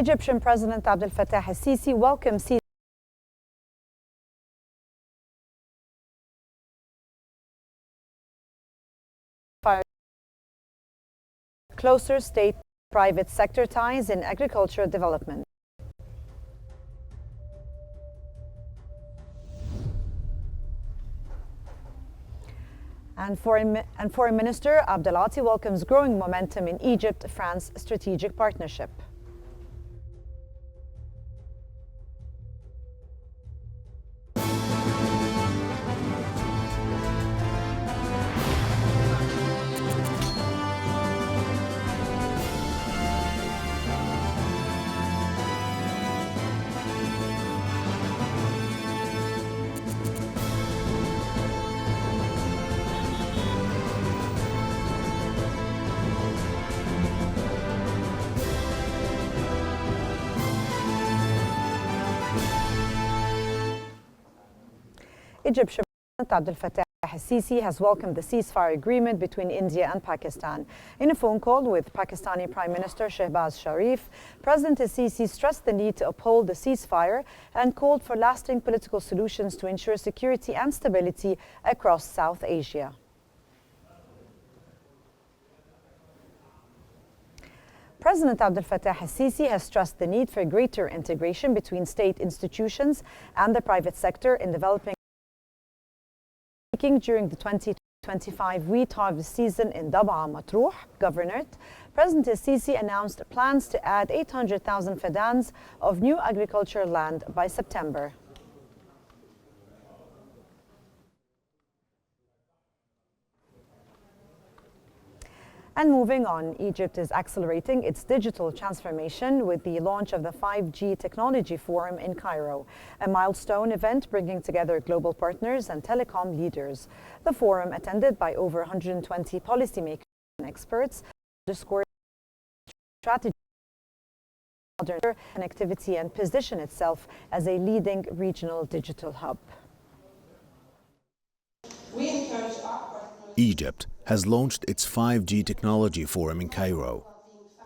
Egyptian President Abdel Fattah al-Sisi welcomes closer state-private sector ties in agricultural development. And Foreign Minister Abdelati welcomes growing momentum in Egypt-France strategic partnership. Egyptian President Abdel Fattah al-Sisi has welcomed the ceasefire agreement between India and Pakistan. In a phone call with Pakistani Prime Minister Shehbaz Sharif, President al-Sisi stressed the need to uphold the ceasefire and called for lasting political solutions to ensure security and stability across South Asia. President Abdel Fattah al-Sisi has stressed the need for greater integration between state institutions and the private sector in developing during the 2025 wheat harvest season in Dab'a Matruh Governorate. President al-Sisi announced plans to add 800,000 fadans of new agricultural land by September. And moving on, Egypt is accelerating its digital transformation with the launch of the 5G Technology Forum in Cairo, a milestone event bringing together global partners and telecom leaders. The forum, attended by over 120 policymakers and experts, underscored strategy, modern connectivity, and position itself as a leading regional digital hub. Egypt has launched its 5G Technology Forum in Cairo,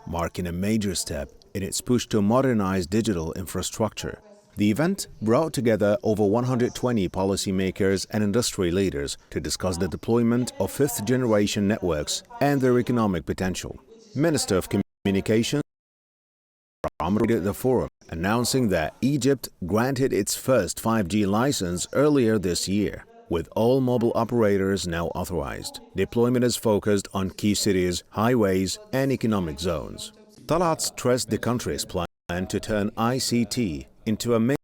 marking a major step in its push to modernize digital infrastructure. The event brought together over 120 policymakers and industry leaders to discuss the deployment of fifth-generation networks and their economic potential. Minister of Communications inaugurated the forum, announcing that Egypt granted its first 5G license earlier this year, with all mobile operators now authorized. Deployment is focused on key cities, highways, and economic zones. Talat stressed the country's plan to turn ICT into a main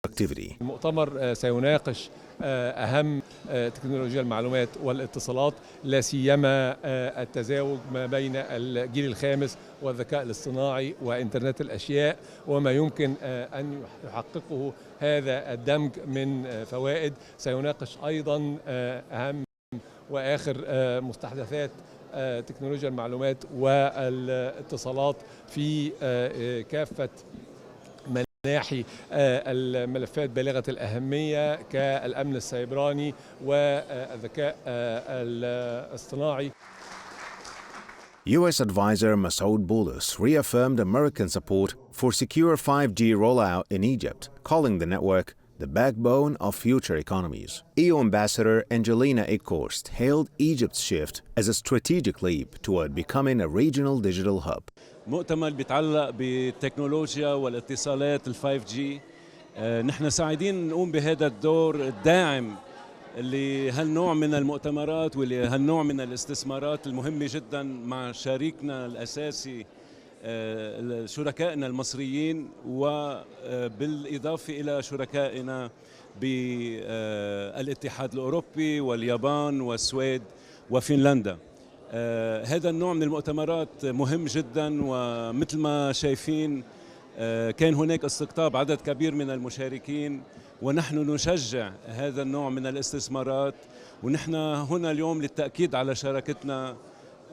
activity. المؤتمر سيناقش أهم تكنولوجيا المعلومات والاتصالات، لا سيما التزاوج ما بين الجيل الخامس والذكاء الاصطناعي وإنترنت الأشياء، وما يمكن أن يحققه هذا الدمج من فوائد. سيناقش أيضا أهم وآخر مستحدثات تكنولوجيا المعلومات والاتصالات في كافة ناحي الملفات بالغة الأهمية كالأمن السيبراني والذكاء الاصطناعي. U.S. Advisor Masoud Bullis reaffirmed American support for secure 5G rollout in Egypt, calling the network the backbone of future economies. EU Ambassador Angelina Ekhorst hailed Egypt's shift as a strategic leap toward becoming a regional digital hub. مؤتمر بيتعلق بالتكنولوجيا والاتصالات ال5G. نحن سعيدين نقوم بهذا الدور الداعم لهالنوع من المؤتمرات ولهالنوع من الاستثمارات المهمة جدا مع شريكنا الأساسي شركائنا المصريين، وبالإضافة إلى شركائنا بالاتحاد الأوروبي واليابان والسويد وفنلندا. هذا النوع من المؤتمرات مهم جدا، ومثل ما شايفين كان هناك استقطاب عدد كبير من المشاركين، ونحن نشجع هذا النوع من الاستثمارات. ونحن هنا اليوم للتأكيد على شراكتنا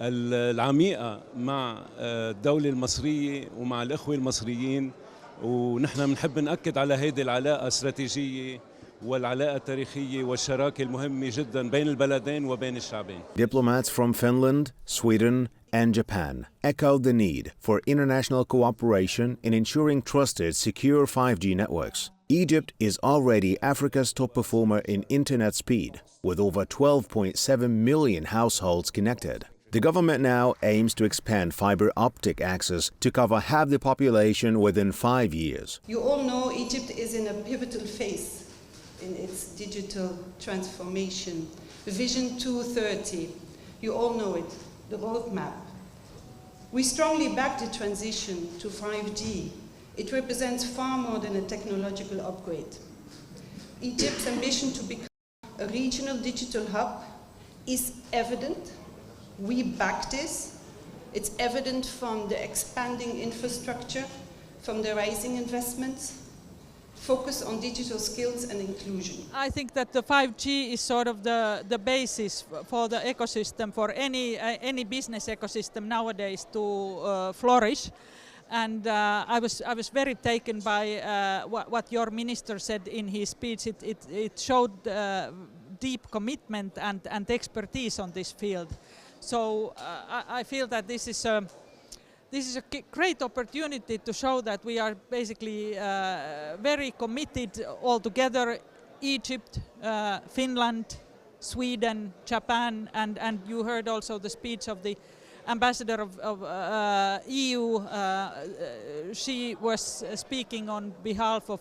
العميقة مع الدولة المصرية ومع الإخوة المصريين، ونحن بنحب نأكد على هذه العلاقة الاستراتيجية والعلاقة التاريخية والشراكة المهمة جدا بين البلدين وبين الشعبين. Diplomats from Finland, Sweden, and Japan echoed the need for international cooperation in ensuring trusted, secure 5G networks. Egypt is already Africa's top performer in internet speed, with over 12.7 million households connected. The government now aims to expand fiber optic access to cover half the population within 5 years. You all know Egypt is in a pivotal phase in its digital transformation. Vision 2030, you all know it, the roadmap. We strongly back the transition to 5G. It represents far more than a technological upgrade. Egypt's ambition to become a regional digital hub is evident. We back this. It's evident from the expanding infrastructure, from the rising investments, focus on digital skills and inclusion. I think that the 5G is sort of the basis for the ecosystem, for any business ecosystem nowadays to flourish. And I was very taken by what your minister said in his speech. It showed deep commitment and expertise on this field. So I feel that this is a great opportunity to show that we are basically very committed all together, Egypt, Finland, Sweden, Japan, and you heard also the speech of the ambassador of EU. She was speaking on behalf of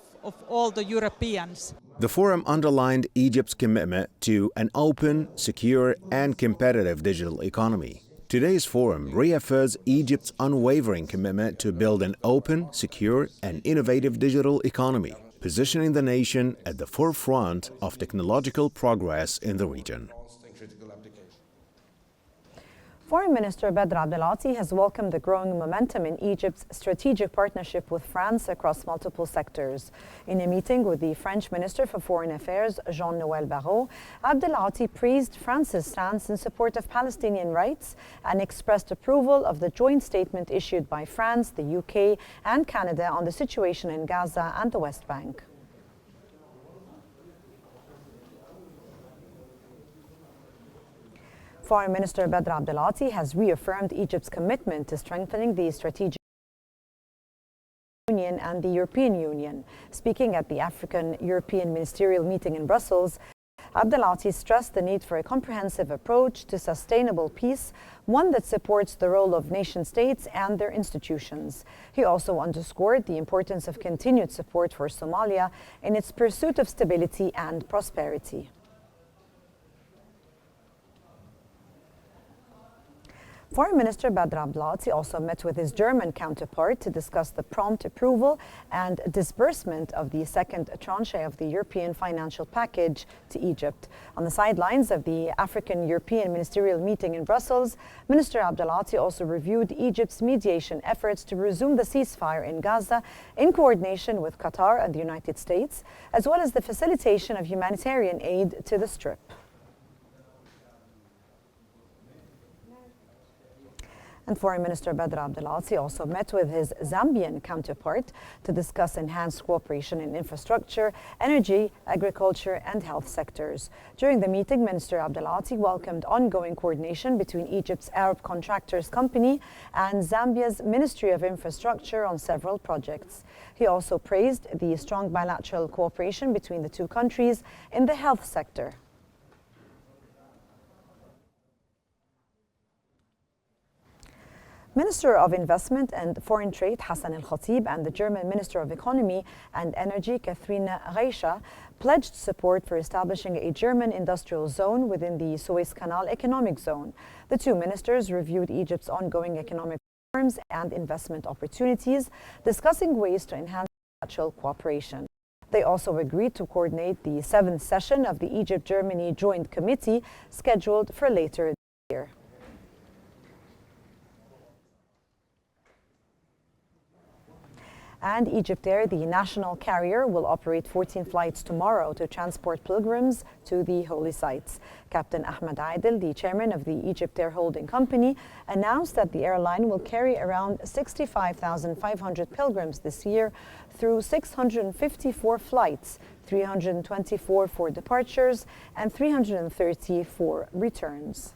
all the Europeans. The forum underlined Egypt's commitment to an open, secure, and competitive digital economy. Today's forum reaffirms Egypt's unwavering commitment to build an open, secure, and innovative digital economy, positioning the nation at the forefront of technological progress in the region. Foreign Minister Badr Abdelati has welcomed the growing momentum in Egypt's strategic partnership with France across multiple sectors. In a meeting with the French Minister for Foreign Affairs, Jean-Noël Barrot, Abdelati praised France's stance in support of Palestinian rights and expressed approval of the joint statement issued by France, the UK, and Canada on the situation in Gaza and the West Bank. Foreign Minister Badr Abdelati has reaffirmed Egypt's commitment to strengthening the strategic Union and the European Union. Speaking at the African-European Ministerial meeting in Brussels, Abdelati stressed the need for a comprehensive approach to sustainable peace, one that supports the role of nation-states and their institutions. He also underscored the importance of continued support for Somalia in its pursuit of stability and prosperity. Foreign Minister Badr Abdelati also met with his German counterpart to discuss the prompt approval and disbursement of the second tranche of the European financial package to Egypt. On the sidelines of the African-European Ministerial meeting in Brussels, Minister Abdelati also reviewed Egypt's mediation efforts to resume the ceasefire in Gaza in coordination with Qatar and the United States, as well as the facilitation of humanitarian aid to the Strip. And Foreign Minister Badr Abdelati also met with his Zambian counterpart to discuss enhanced cooperation in infrastructure, energy, agriculture, and health sectors. During the meeting, Minister Abdelati welcomed ongoing coordination between Egypt's Arab Contractors Company and Zambia's Ministry of Infrastructure on several projects. He also praised the strong bilateral cooperation between the two countries in the health sector. Minister of Investment and Foreign Trade Hassan El-Khatib and the German Minister of Economy and Energy Catherine Reischer pledged support for establishing a German industrial zone within the Suez Canal Economic Zone. The two ministers reviewed Egypt's ongoing economic reforms and investment opportunities, discussing ways to enhance bilateral cooperation. They also agreed to coordinate the 7th session of the Egypt-Germany Joint Committee scheduled for later this year. And Egyptair, the national carrier, will operate 14 flights tomorrow to transport pilgrims to the holy sites. Captain Ahmed Aidel, the chairman of the Egyptair holding company, announced that the airline will carry around 65,500 pilgrims this year through 654 flights, 324 for departures and 330 for returns.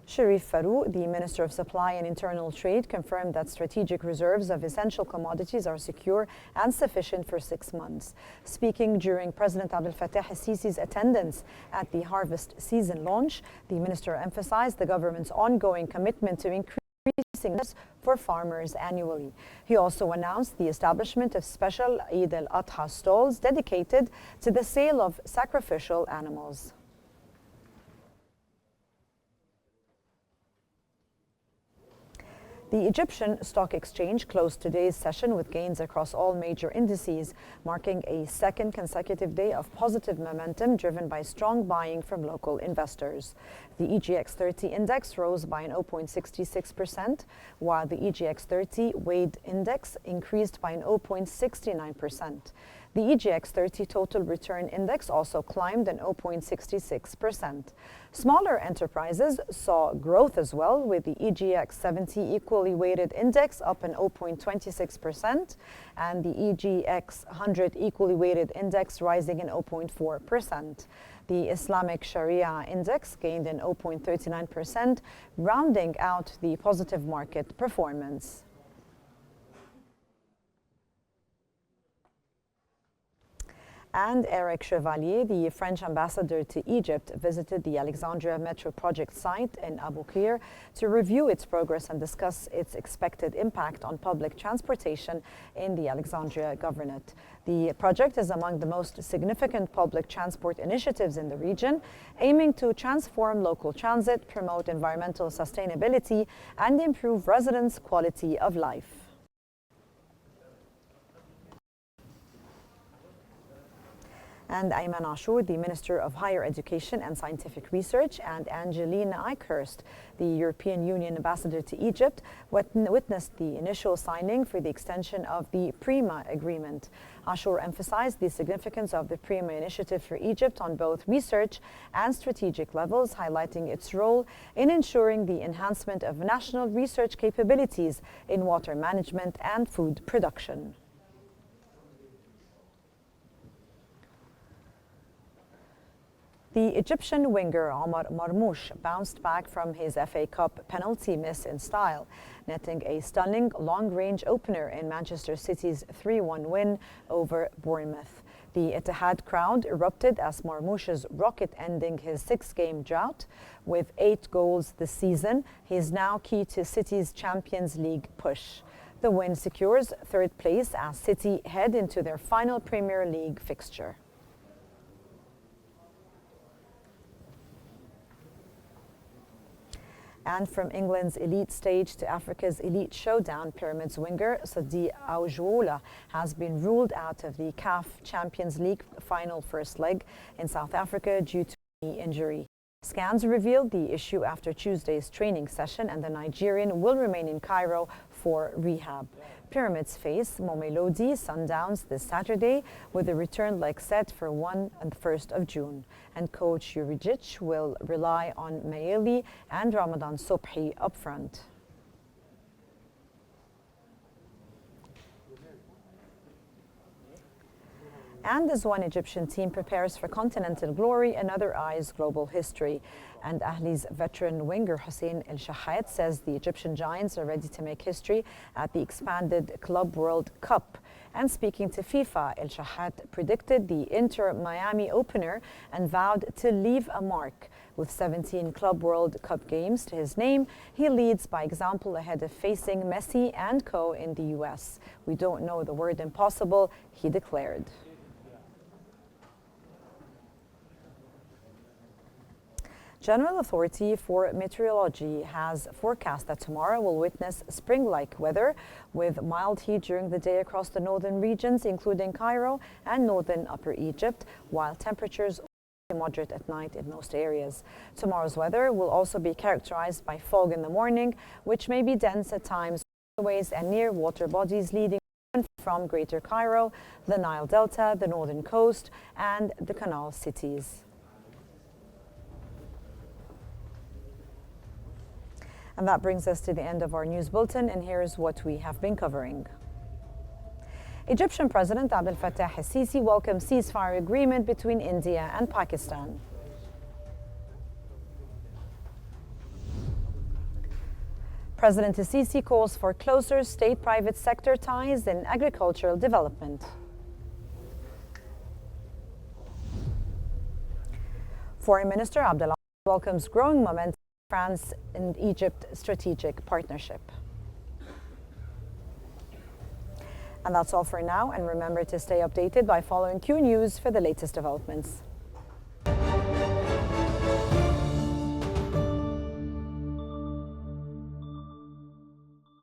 Sharif Farouk, the Minister of Supply and Internal Trade, confirmed that strategic reserves of essential commodities are secure and sufficient for 6 months. Speaking during President Abdel Fattah al-Sisi's attendance at the harvest season launch, the minister emphasized the government's ongoing commitment to increasing this for farmers annually. He also announced the establishment of special Eid al-Adha stalls dedicated to the sale of sacrificial animals. The Egyptian Stock Exchange closed today's session with gains across all major indices, marking a second consecutive day of positive momentum driven by strong buying from local investors. The EGX 30 index rose by an 0.66%, while the EGX 30 weighted index increased by an 0.69%. The EGX 30 total return index also climbed an 0.66%. Smaller enterprises saw growth as well, with the EGX 70 equally weighted index up an 0.26% and the EGX 100 equally weighted index rising in 0.4%. The Islamic Sharia index gained an 0.39%, rounding out the positive market performance. And Eric Chevalier, the French ambassador to Egypt, visited the Alexandria Metro project site in Abu Qir to review its progress and discuss its expected impact on public transportation in the Alexandria Governorate. The project is among the most significant public transport initiatives in the region, aiming to transform local transit, promote environmental sustainability, and improve residents' quality of life. And Ayman Ashur, the Minister of Higher Education and Scientific Research, and Angelina Eichhorst, the European Union Ambassador to Egypt, witnessed the initial signing for the extension of the PRIMA agreement. Ashur emphasized the significance of the PRIMA initiative for Egypt on both research and strategic levels, highlighting its role in ensuring the enhancement of national research capabilities in water management and food production. The Egyptian winger Omar Marmoush bounced back from his FA Cup penalty miss in style, netting a stunning long-range opener in Manchester City's 3-1 win over Bournemouth. The Etihad crowd erupted as Marmoush's rocket ending his 6-game drought. With 8 goals this season, he is now key to City's Champions League push. The win secures 3rd place as City head into their final Premier League fixture. And from England's elite stage to Africa's elite showdown, Pyramids winger Sadi Aoujoula has been ruled out of the CAF Champions League final first leg in South Africa due to knee injury. Scans revealed the issue after Tuesday's training session, and the Nigerian will remain in Cairo for rehab. Pyramids face Mamelodi Sundowns this Saturday, with a return leg set for 1 and 1st of June. And coach Jurijic will rely on Maeli and Ramadan Sobhi up front. And as one Egyptian team prepares for continental glory, another eyes global history. And Ahli's veteran winger Hussein El Shahat says the Egyptian Giants are ready to make history at the expanded Club World Cup. And speaking to FIFA, El Shahat predicted the Inter-Miami opener and vowed to leave a mark. With 17 Club World Cup games to his name, he leads by example ahead of facing Messi and co in the US. We don't know the word impossible, he declared. General Authority for Meteorology has forecast that tomorrow will witness spring-like weather with mild heat during the day across the northern regions, including Cairo and northern Upper Egypt, while temperatures moderate at night in most areas. Tomorrow's weather will also be characterized by fog in the morning, which may be dense at times on waterways and near water bodies leading from Greater Cairo, the Nile Delta, the northern coast, and the canal cities. And that brings us to the end of our news bulletin, and here's what we have been covering. Egyptian President Abdel Fattah al-Sisi welcomes ceasefire agreement between India and Pakistan. President al-Sisi calls for closer state-private sector ties in agricultural development. Foreign Minister Abdullah welcomes growing momentum in France and Egypt strategic partnership. And that's all for now, and remember to stay updated by following Q News for the latest developments.